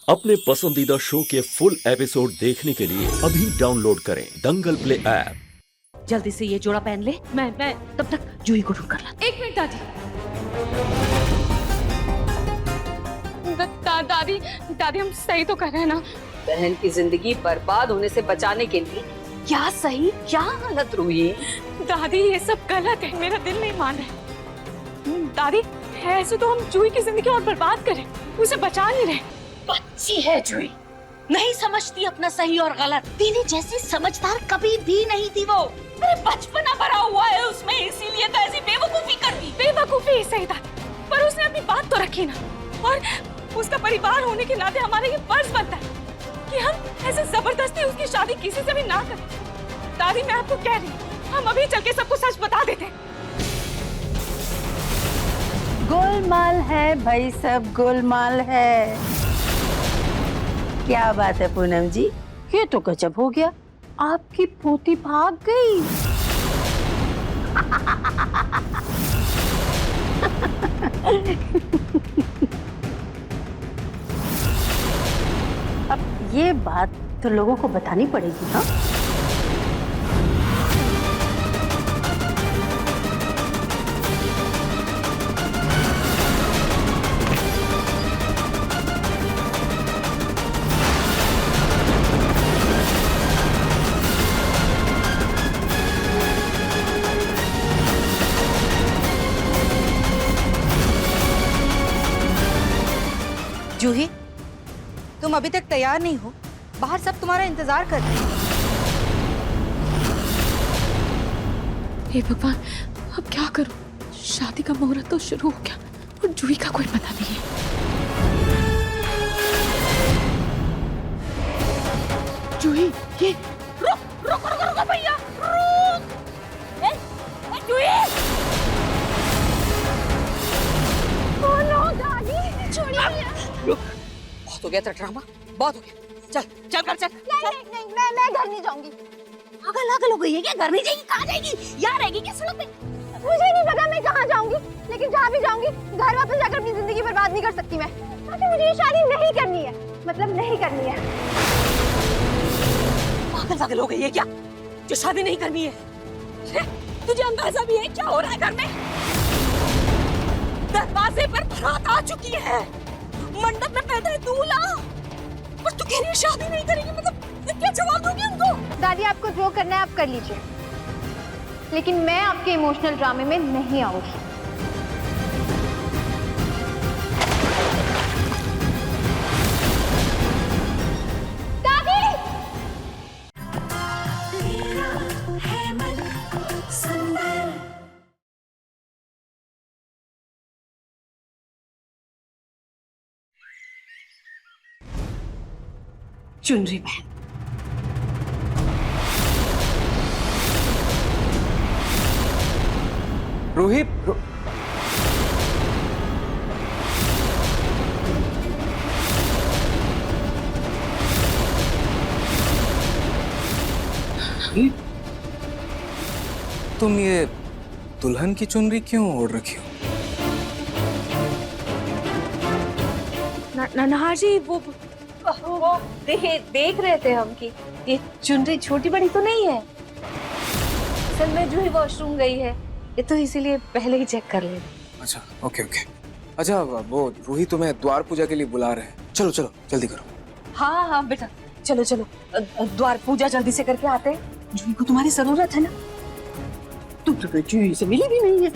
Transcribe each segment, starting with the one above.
अपने पसंदीदा शो के फुल एपिसोड देखने के लिए अभी डाउनलोड करें दंगल प्ले ऐप। जल्दी से ये जोड़ा पहन ले। मैं तब तक जूही को ढूंढ कर ला। एक मिनट दादी दादी हम सही तो कर रहे हैं ना? बहन की जिंदगी बर्बाद होने से बचाने के लिए क्या सही क्या गलत रूही? दादी ये सब गलत है, मेरा दिल नहीं मान रहा। दादी ऐसे तो हम जूही की जिंदगी और बर्बाद करें, उसे बचा नहीं रहे। बच्ची है जूही, नहीं समझती अपना सही और गलत। तेरे जैसी समझदार कभी भी नहीं थी वो। अरे बचपना भरा हुआ है उसमें, इसीलिए तो ऐसी बेवकूफी कर दी। बेवकूफी सही था, पर उसने अपनी बात तो रखी ना। और उसका परिवार होने के नाते हमारा ये फर्ज बनता है कि हम ऐसे जबरदस्ती उसकी शादी किसी से भी ना करें। दादी मैं आपको कह रही हूँ, हम अभी चल के सबको सच बता देते हैं। गोलमाल है भाई, सब गोलमाल है। क्या बात है पूनम जी, ये तो गजब हो गया, आपकी पोती भाग गई। अब ये बात तो लोगों को बतानी पड़ेगी ना। जूही, तुम अभी तक तैयार नहीं हो? बाहर सब तुम्हारा इंतजार कर रहे हैं। हे भगवान, अब क्या करूं? शादी का मुहूर्त तो शुरू हो गया और जूही का कोई पता नहीं है। जूही, ये रुक रुक रुक रुक भैया, रुक। जूही, ओ नो दादी, छोड़िए। बहुत हो गया तेरा ड्रामा, बहुत हो गया। चल चल कर चल। नहीं, मैं घर नहीं जाऊंगी। पागल हो गई है क्या? घर नहीं जाएगी? कहाँ जाएगी? यहाँ रहेगी क्या सड़क पे? मुझे नहीं पता मैं कहाँ जाऊंगी, लेकिन जहाँ भी जाऊंगी घर वापस जाकर अपनी जिंदगी बर्बाद नहीं कर सकती मैं। क्योंकि मुझे ये शादी नहीं करनी है, मतलब नहीं करनी है। पागल हो गई है क्या जो शादी नहीं करनी है? तुझे अंदाजा भी है क्या हो रहा है घर में? दरवाजे पर बारात आ चुकी है, मंडप में बैठा है दूल्हा, और तू कह रही है शादी नहीं करेगी? मतलब क्या जवाब दूंगी उनको? दादी आपको जो करना है आप कर लीजिए, लेकिन मैं आपके इमोशनल ड्रामे में नहीं आऊंगी। चुनरी बहन, रोहित तुम ये दुल्हन की चुनरी क्यों ओढ़ रखी हो? नहाजी वो देख रहे थे हम कि ये चुनरी छोटी बड़ी तो नहीं है। असल में जूही वॉशरूम गई है, ये तो इसीलिए पहले ही चेक कर ले। अच्छा ओके। अच्छा वो रूही तुम्हें द्वार पूजा के लिए बुला रहे हैं, चलो चलो जल्दी करो। हाँ बेटा, चलो द्वार पूजा जल्दी से करके आते हैं। जूही को तुम्हारी जरूरत है ना, तुम तो जूही से मिली भी नहीं है।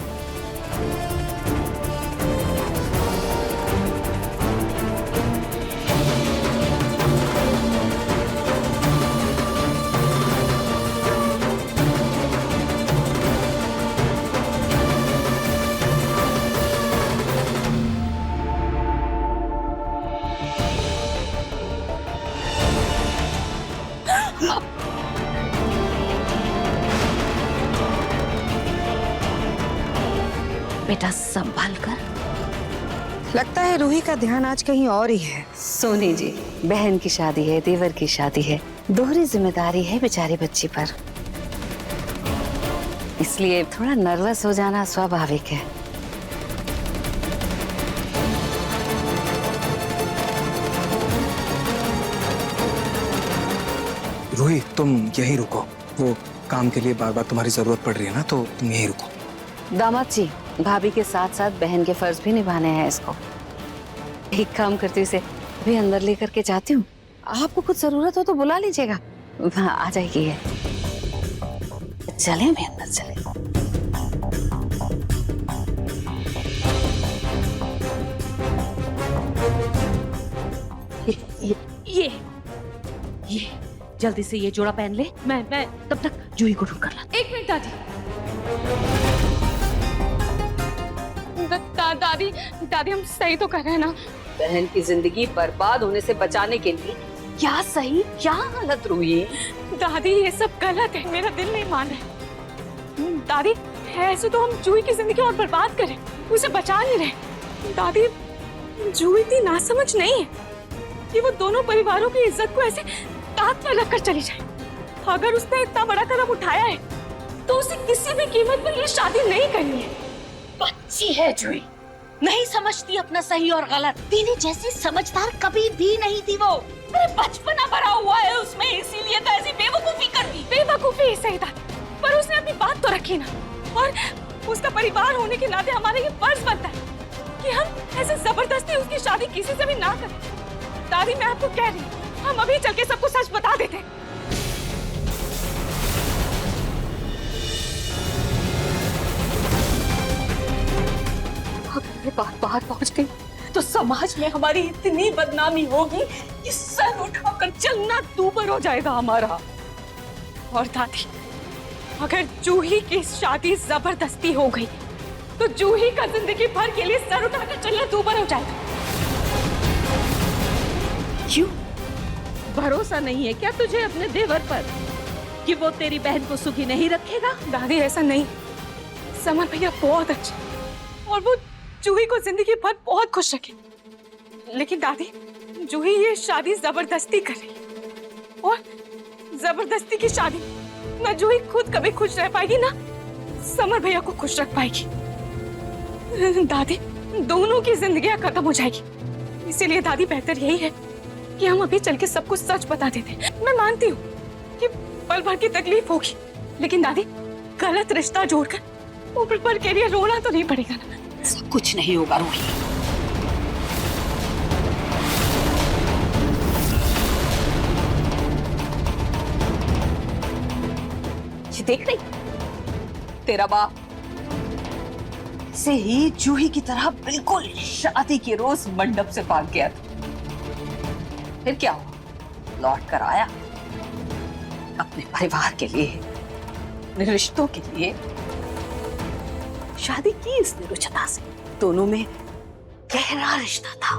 बेटा संभाल कर। लगता है रूही का ध्यान आज कहीं और ही है। सोनी जी, बहन की शादी है, देवर की शादी है, दोहरी जिम्मेदारी है बेचारी बच्ची पर, इसलिए थोड़ा नर्वस हो जाना स्वाभाविक है। रूही तुम यहीं रुको, वो काम के लिए बार बार तुम्हारी जरूरत पड़ रही है ना, तो तुम यहीं रुको। दामाद जी, भाभी के साथ साथ बहन के फर्ज भी निभाने हैं इसको। एक काम करती हूँ, इसे अभी अंदर लेकर के जाती हूँ। आपको कुछ जरूरत हो तो बुला लीजिएगा, आ जाएगी ये। चले, मैं अंदर चले। ये जल्दी से ये जोड़ा पहन ले। मैं तब तक जूही को ढूंढ कर ला। एक मिनट दादी। दादी दादी हम सही तो कर रहे हैं ना? बहन की जिंदगी बर्बाद होने से बचाने के लिए क्या सही क्या गलत रूही? दादी ये सब गलत है, मेरा दिल नहीं मान रहा। दादी ऐसे तो हम जूही की जिंदगी और बर्बाद करें, उसे बचा नहीं रहे। दादी जूही इतनी नासमझ नहीं है कि वो दोनों परिवारों की इज्जत को ऐसे ताक पर रखकर चली जाए। अगर उसने इतना बड़ा कदम उठाया है तो उसे किसी भी कीमत पर ये शादी नहीं करनी है। बच्ची है जूही, नहीं समझती अपना सही और गलत। तेरे जैसी समझदार कभी भी नहीं थी वो। अरे बचपना भरा हुआ है उसमें, इसीलिए तो ऐसी बेवकूफी करती। बेवकूफी सही था, पर उसने अपनी बात तो रखी ना। और उसका परिवार होने के नाते हमारा ये फर्ज बनता है कि हम ऐसे जबरदस्ती उसकी शादी किसी से भी ना करें। दादी मैं आपको कह रही हूँ, हम अभी चल के सबको सच बता देते हैं। अगर ये बात बाहर पहुंच गई तो समाज में हमारी इतनी बदनामी होगी कि सर उठाकर चलना दूभर हो जाएगा हमारा। और दादी अगर जूही की शादी जबरदस्ती हो गई तो जूही का जिंदगी भर के लिए सर उठाकर चलना दूभर हो जाएगा। क्यों? भरोसा नहीं है क्या तुझे अपने देवर पर कि वो तेरी बहन को सुखी नहीं रखेगा? दादी ऐसा नहीं, समर भैया बहुत अच्छे और वो जूही को जिंदगी भर बहुत खुश रखे। लेकिन दादी जूही ये शादी जबरदस्ती कर रही है और जबरदस्ती की शादी ना जूही खुद कभी खुश रह पाएगी ना समर भैया को खुश रख पाएगी। दादी दोनों की जिंदगियां खत्म हो जाएगी। इसीलिए दादी बेहतर यही है कि हम अभी चल के सब कुछ सच बता देते हैं। मैं मानती हूँ कि पल भर की तकलीफ होगी, लेकिन दादी गलत रिश्ता जोड़कर ऊपर पल के लिए रोना तो नहीं पड़ेगा ना। सब कुछ नहीं होगा रूही। ये देख रही तेरा बाप से ही जूही की तरह बिल्कुल शादी के रोज मंडप से भाग गया था। फिर क्या हुआ? लौट कर आया अपने परिवार के लिए, अपने रिश्तों के लिए। शादी की इसने रुचिता से। दोनों में गहरा रिश्ता था,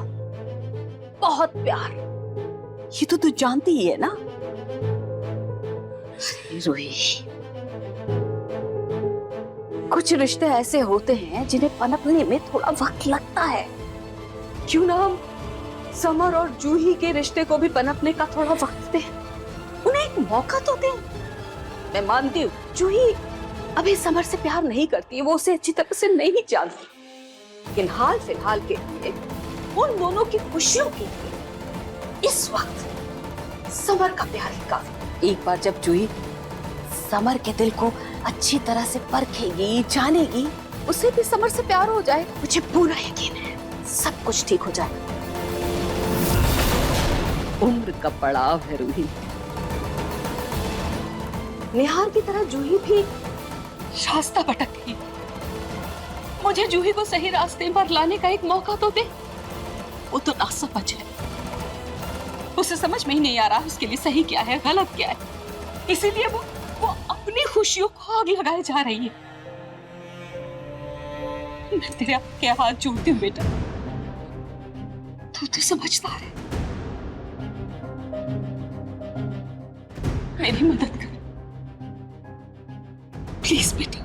बहुत प्यार। ये तो तू जानती ही है ना। रूही, कुछ रिश्ते ऐसे होते हैं जिन्हें पनपने में थोड़ा वक्त लगता है। क्यों ना हम समर और जूही के रिश्ते को भी पनपने का थोड़ा वक्त दें, उन्हें एक मौका तो दें। मैं मानती हूँ जूही अभी समर से प्यार नहीं करती है, वो उसे अच्छी तरह से नहीं जानती, लेकिन हाल फिलहाल के लिए उन दोनों की खुशियों के लिए इस वक्त समर का प्यार ही काफी। एक बार जब जूही समर के दिल को अच्छी तरह से परखेगी, जानेगी, उसे भी समर से प्यार हो जाए, मुझे पूरा यकीन है सब कुछ ठीक हो जाएगा। उम्र का पड़ाव है रूही। निहार की तरह जूही भी रास्ता भटक गई। मुझे जूही को सही रास्ते पर लाने का एक मौका तो दे। वो तो नासमझ है, उसे समझ में ही नहीं आ रहा उसके लिए सही क्या है गलत क्या है, इसीलिए वो अपनी खुशियों को आग लगाए जा रही है। मैं तेरे आपके हाथ जोड़ती हूँ बेटा, तू तो समझदार है, मेरी मदद कर प्लीज बेटा।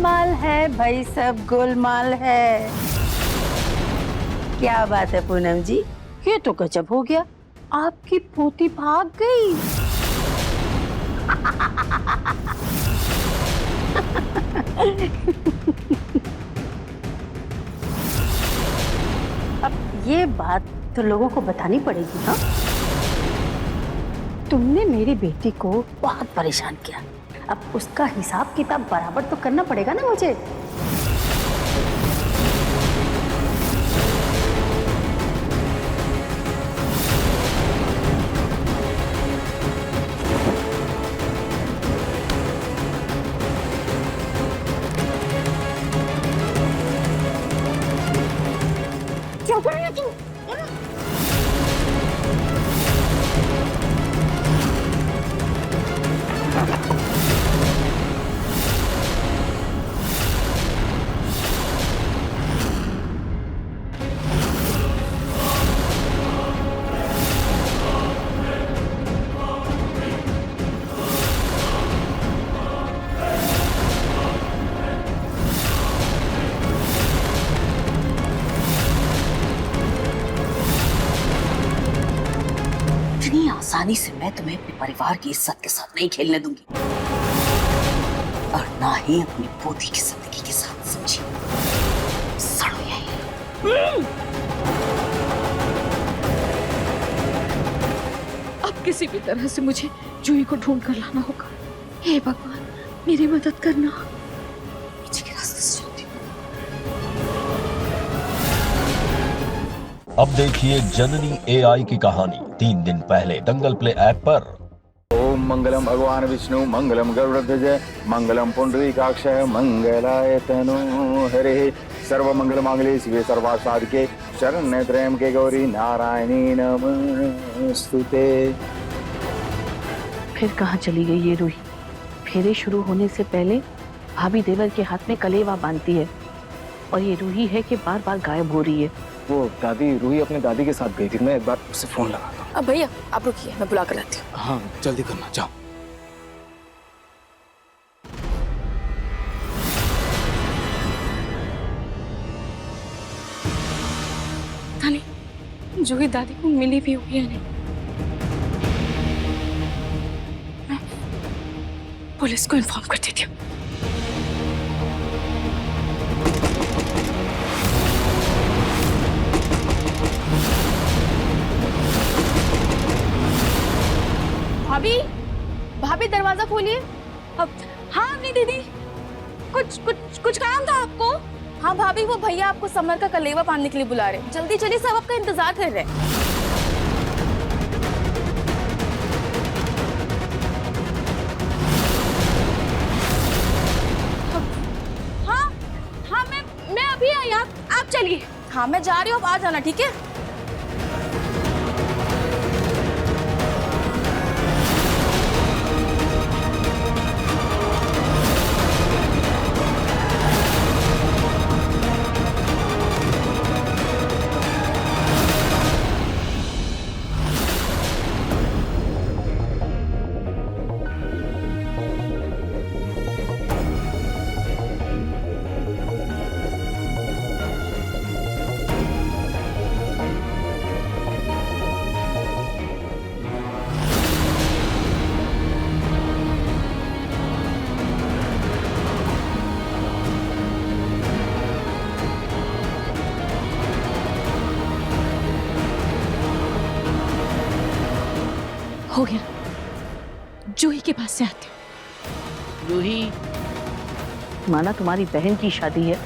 गोलमाल है भाई, सब गोलमाल है। क्या बात है पूनम जी, ये तो गजब हो गया, आपकी पोती भाग गई। अब ये बात तो लोगों को बतानी पड़ेगी ना। तुमने मेरी बेटी को बहुत परेशान किया, अब उसका हिसाब किताब बराबर तो करना पड़ेगा ना मुझे। क्या कर रही है तू? इतनी आसानी से मैं तुम्हें अपने परिवार की इज्जत के साथ नहीं खेलने दूंगी, और ना ही अपनी पोती की जिंदगी के साथ, समझी? सड़ो यहीं। अब किसी भी तरह से मुझे जूही को ढूंढ कर लाना होगा। हे भगवान, मेरी मदद करना। पीछे के रास्ते से चलती हूँ। अब देखिए जननी AI की कहानी 3 दिन पहले दंगल प्ले ऐप पर। ओम मंगलम भगवान विष्णु मंगलम गरुड़ध्वज मंगलम पुंडरीकाक्ष मंगलाय तनो हरे सर्व मंगल मांगल्ये शिवे सर्वार्थ साधिके शरण्ये त्र्यंबके गौरी नारायणी नमस्तुते। फिर कहाँ चली गई ये रूही? फेरे शुरू होने से पहले भाभी देवर के हाथ में कलेवा बांधती है, और ये रूही है कि बार बार गायब हो रही है। वो दादी, रूही अपने दादी के साथ गई थी, मैं एक बार उससे फोन लगाता हूँ। अब भैया आप रुकिए, मैं बुला कर लाती हूँ। हाँ जल्दी करना, जाओ। पता नहीं जूही दादी को मिली भी हुई है नहीं। मैं पुलिस को इन्फॉर्म कर देती हूँ। भाभी, भाभी दरवाजा खोलिए। अब हाँ अपनी दीदी, कुछ काम था आपको? हाँ भाभी, वो भैया आपको समर का कलेवा बांधने के लिए बुला रहे हैं। जल्दी चलिए, सब आपका इंतजार कर रहे हैं। हाँ हाँ मैं अभी आई, आप चलिए। हाँ मैं जा रही हूँ, आप आ जाना, ठीक है? हो गया, जूही के पास से आती हूँ। रूही, माना तुम्हारी बहन की शादी है,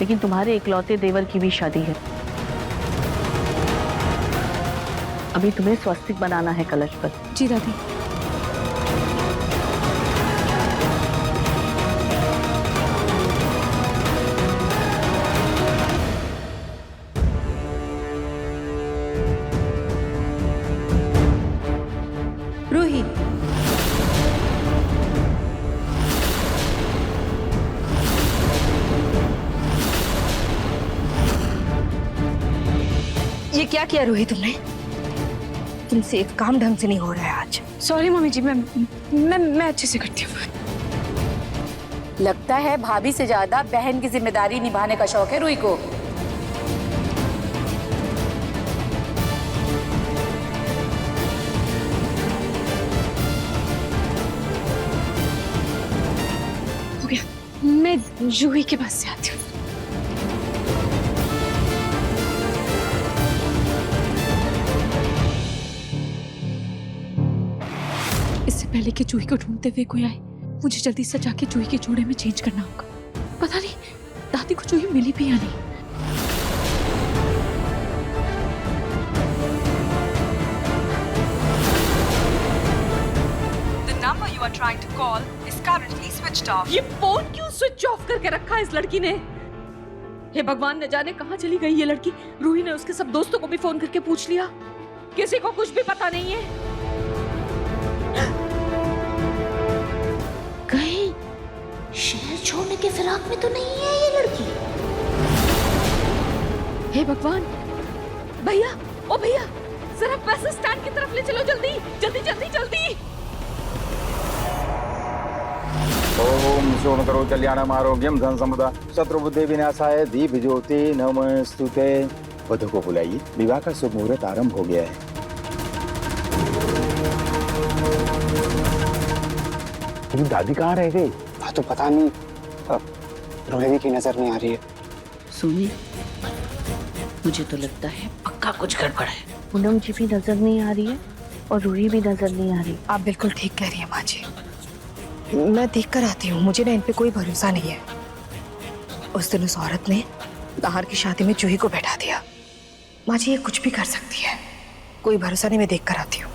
लेकिन तुम्हारे इकलौते देवर की भी शादी है। अभी तुम्हें स्वस्तिक बनाना है कलश पर। जी दादी। रूही, ये क्या किया रूही तुमने? तुमसे एक काम ढंग से नहीं हो रहा है आज। सॉरी मम्मी जी, मैं अच्छे से करती हूँ। लगता है भाभी से ज्यादा बहन की जिम्मेदारी निभाने का शौक है रूही को। हो गया, मैं जूही के पास से आती हूँ। इससे पहले कि जूही को ढूंढते हुए कोई आए, मुझे जल्दी से जाके जूही के जोड़े में चेंज करना होगा। पता नहीं दादी को जूही मिली भी या नहीं। The number you are trying to call is currently switched off. ये फोन क्यों स्विच ऑफ करके रखा है इस लड़की ने? हे भगवान, न जाने कहाँ चली गई ये लड़की। रूही ने उसके सब दोस्तों को भी फोन करके पूछ लिया, किसी को कुछ भी पता नहीं है। कहीं शहर छोड़ने के फिराक में तो नहीं है ये लड़की? हे भगवान, भैया, ओ भैया, जरा बस स्टैंड की तरफ ले चलो, जल्दी जल्दी जल्दी जल्दी। ओम सोमकरो कल्याणम आरोग्यम धन संपदा शत्रुबुद्धि विनाशाय दीप ज्योति नमस्तुते। वधू को बुलाइए, विवाह का शुभ मुहूर्त आरंभ हो गया है। लेकिन दादी कहाँ रह गई? हाँ तो पता नहीं, रोहिणी की नजर नहीं आ रही है। सुनिए, मुझे तो लगता है पक्का कुछ गड़बड़ है। पूनम जी भी नजर नहीं आ रही है और रूही भी नजर नहीं आ रही। आप बिल्कुल ठीक कह रही हैं माँ जी। मैं देख कर आती हूँ, मुझे ना इन पे कोई भरोसा नहीं है। उस दिन उस औरत ने बाहर की शादी में जूही को बैठा दिया। माँ जी ये कुछ भी कर सकती है, कोई भरोसा नहीं। मैं देख कर आती हूँ।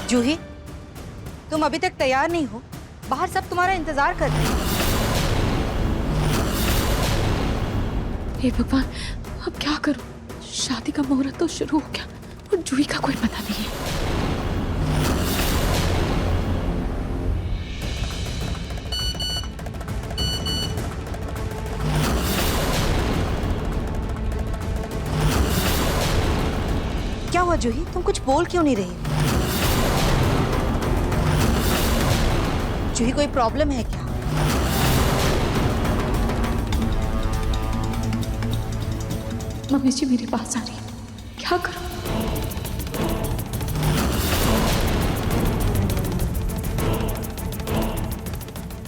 जूही, तुम अभी तक तैयार नहीं हो? बाहर सब तुम्हारा इंतजार कर रहे हैं। हे भगवान, अब क्या करूं? शादी का मुहूर्त तो शुरू हो गया और जूही का कोई पता नहीं है। क्या हुआ जूही, तुम कुछ बोल क्यों नहीं रही? जूही कोई प्रॉब्लम है क्या? मम्मी जी मेरे पास आ रही है, क्या करूं?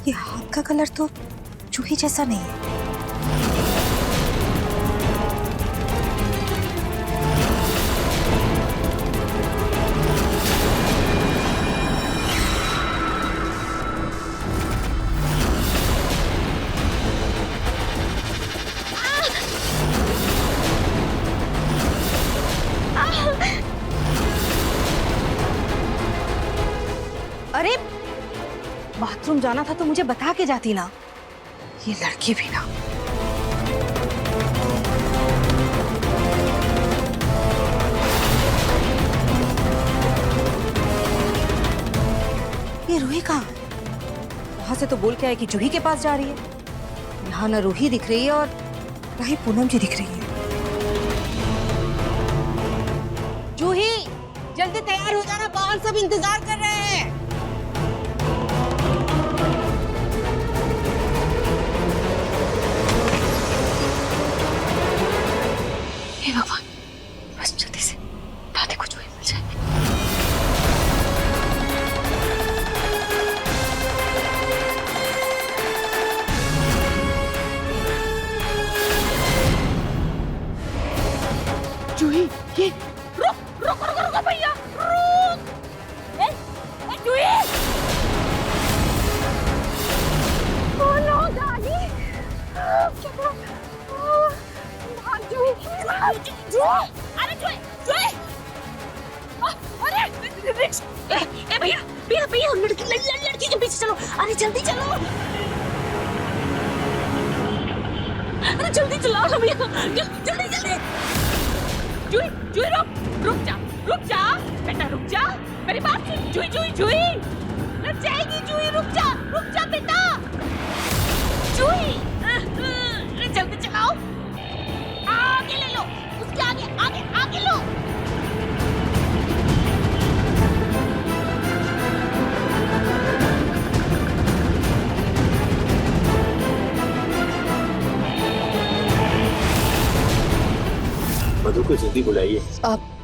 ये हाथ का कलर तो जूही जैसा नहीं है। अरे बाथरूम जाना था तो मुझे बता के जाती ना। ये लड़की भी ना। ये रूही कहाँ है? वहां से तो बोल के आया कि जूही के पास जा रही है। यहाँ ना रूही दिख रही है और ना ही पूनम जी दिख रही है। जूही, जल्दी तैयार हो जाना, बाहर सब इंतजार कर रहे हैं। हे भगवान, बस जल्दी से दादी को जूही मिल जाए। जूही, ये रुक रुक रुक रुक भैया, रुक। ए भैया भैया भैया लड़की के पीछे चलो, अरे जल्दी चलो, अरे जल्दी चलाओ ना भैया, जल्दी जल्दी। जुई जुई रुक जा बेटा, रुक जा, मेरी बात सुन। जुई लग जाएगी जुई, रुक जा बेटा, जुई जल्दी चलाओ, आगे ले लो, उसके आगे लो। मधु को जल्दी बुलाइए।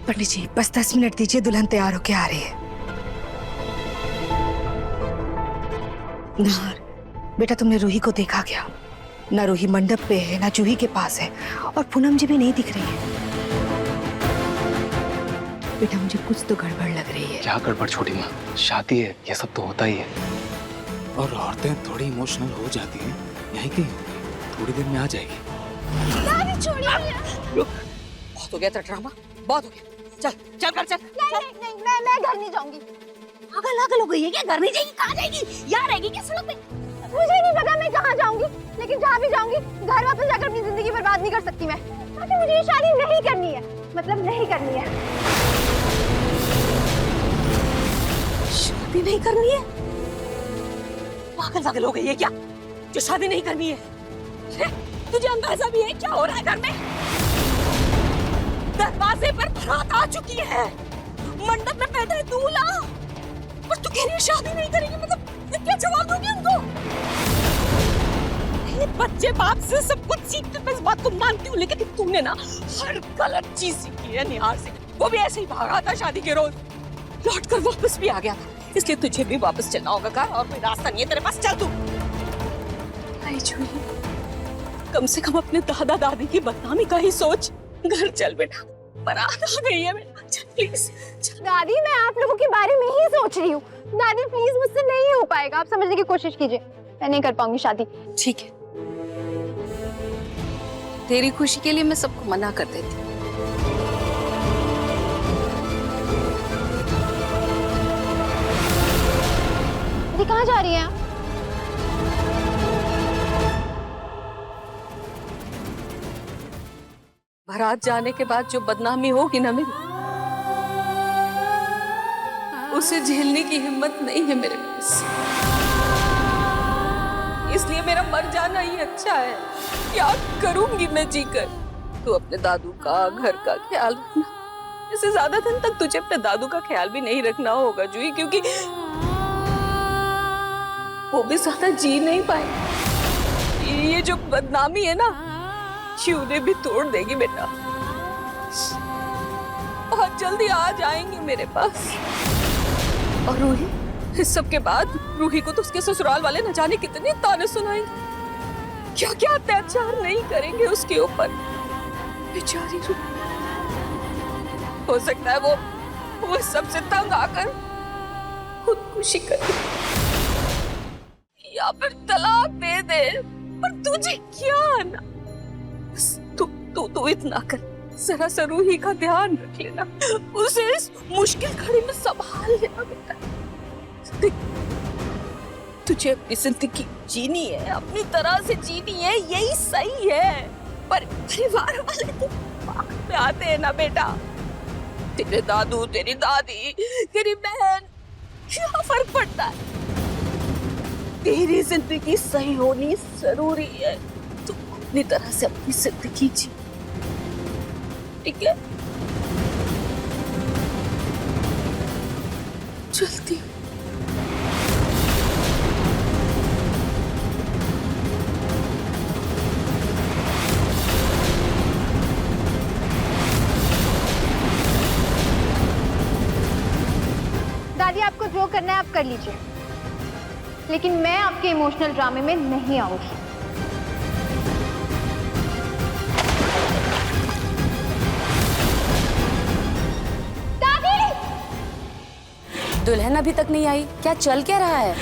पंडित जी बस 10 मिनट दीजिए, दुल्हन तैयार होके आ रही है। नार बेटा, तुमने रूही को देखा क्या? ना रूही मंडप पे है, ना जूही के पास है, और पूनम जी भी नहीं दिख रही है। बेटा मुझे कुछ तो गड़बड़ लग रही है। क्या गड़बड़ छोटी माँ, शादी है, ये सब तो होता ही है। और औरतें थोड़ी इमोशनल हो जाती हैं, यही कहीं थोड़ी देर में आ जाएगी। बहुत हो गया था ड्रामा, बहुत हो गया, चल कर चल। नहीं, मैं घर नहीं जाऊंगी। पागल हो गई है क्या? घर नहीं जाएगी, कहाँ जाएगी? यहाँ रहेगी क्या सड़क पे? मुझे नहीं पता मैं कहाँ जाऊंगी, लेकिन जहाँ भी जाऊंगी घर वापस जाकर अपनी जिंदगी बर्बाद नहीं कर सकती मैं। ताकि मुझे ये शादी नहीं करनी है, मतलब नहीं करनी है। शादी नहीं करनी है? पागल हो गई है क्या जो शादी नहीं करनी है? तुझे अंदाजा भी है क्या हो रहा है घर में? दरवाजे पर बारात आ चुकी है, मंडप में बैठा है दूल्हा, और तू कह रही है शादी नहीं करेगी? मतलब क्या जवाब दोगी उनको? बच्चे बाप से सब कुछ सीखते, मैं इस बात को मानती हूँ, लेकिन तूने ना हर गलत चीज सीखी है निहार से। वो भी ऐसे ही भागा था शादी के रोज, लौट कर वापस भी आ गया था, इसलिए तुझे भी वापस चलना होगा घर, और कोई रास्ता नहीं है तेरे पास, चल तू। कम से कम अपने दादा दादी की बदनामी का ही सोच। घर चल बेटा, बारात आ गई है बेटा, चल प्लीज। दादी मैं आप लोगों के बारे में ही सोच रही हूँ। दादी प्लीज, मुझसे नहीं हो पाएगा, आप समझने की कोशिश कीजिए, मैं नहीं कर पाऊंगी शादी। ठीक है, तेरी खुशी के लिए मैं सबको मना कर देती हूँ। दीदी कहाँ जा रही है आप? बारात जाने के बाद जो बदनामी होगी ना मेरी, उसे झेलने की हिम्मत नहीं है मेरे पास, इसलिए मेरा मर जाना ही अच्छा है। क्या करूंगी मैं जीकर? तू अपने दादू का, घर का ख्याल रखना। इससे ज्यादा दिन तक तुझे अपने दादू का ख्याल भी नहीं रखना होगा जूही, क्योंकि वो भी ज्यादा जी नहीं पाए। ये जो बदनामी है ना, ये उन्हें भी तोड़ देगी बेटा। बहुत जल्दी आ जाएंगे मेरे पास। और रूही, इस सब के बाद रूही को तो उसके ससुराल वाले न जाने कितने ताने सुनाएंगे, क्या क्या अत्याचार नहीं करेंगे उसके ऊपर। बेचारी रूही, हो सकता है वो सबसे तंग आकर खुदकुशी करे या फिर तलाक दे दे, पर तुझे क्या ना, तू इतना कर, जरा सा रूही का ध्यान रख लेना, उसे इस मुश्किल घड़ी में संभाल लेना बेटा। तुझे अपनी जिंदगी जीनी है, अपनी तरह से जीनी है, यही सही है, पर परिवार वाले तो बात में आते हैं ना बेटा। तेरे दादू, तेरी दादी, तेरी बहन, क्या फर्क पड़ता है? तेरी जिंदगी सही होनी जरूरी है, तो अपनी तरह से अपनी जिंदगी जी, ठीक है? चलती हूँ। दादी आपको जो करना है आप कर लीजिए, लेकिन मैं आपके इमोशनल ड्रामे में नहीं आऊंगी। दुल्हन अभी तक नहीं आई, क्या चल क्या रहा है?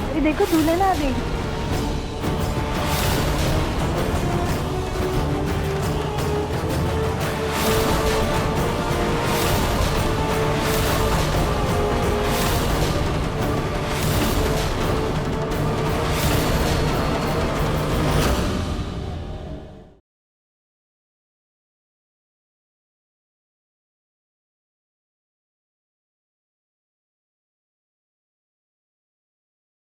अरे देखो दुल्हन आ गई।